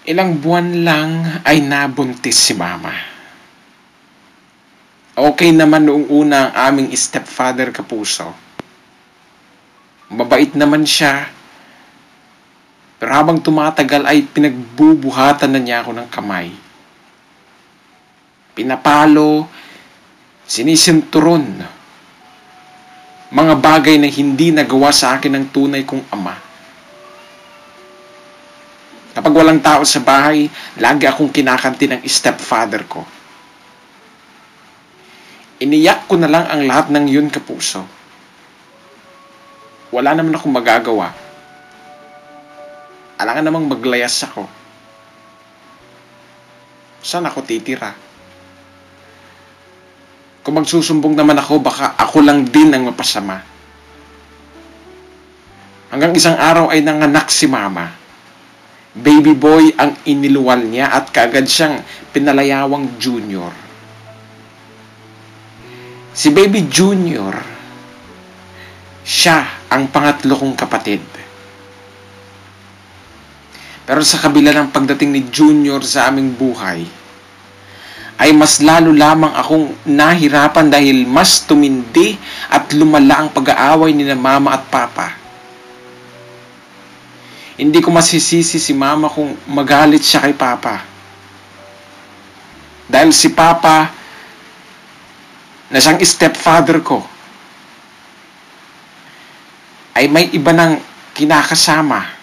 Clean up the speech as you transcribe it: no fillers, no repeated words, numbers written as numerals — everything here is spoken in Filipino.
Ilang buwan lang ay nabuntis si Mama. Okay naman noong una ang aming stepfather, kapuso. Mabait naman siya. Pero habang tumatagal ay pinagbubuhatan na niya ako ng kamay. Pinapalo, sinisinturon. Mga bagay na hindi nagawa sa akin ng tunay kong ama. Kapag walang tao sa bahay, lagi akong kinakanti ng stepfather ko. Iniyak ko na lang ang lahat ng yun, kapuso. Wala naman akong magagawa. Alangan namang maglayas ako. Saan ako titira? Kung magsusumbong naman ako, baka ako lang din ang mapasama. Hanggang isang araw ay nanganak si Mama. Baby boy ang iniluwal niya at kaagad siyang pinalayawang Junior. Si Baby Junior, siya ang pangatlo kong kapatid. Pero sa kabila ng pagdating ni Junior sa aming buhay, ay mas lalo lamang akong nahirapan dahil mas tumindi at lumala ang pag-aaway ni na Mama at Papa. Hindi ko masisisi si Mama kung magalit siya kay Papa. Dahil si Papa, na siyang stepfather ko, ay may iba ng kinakasama.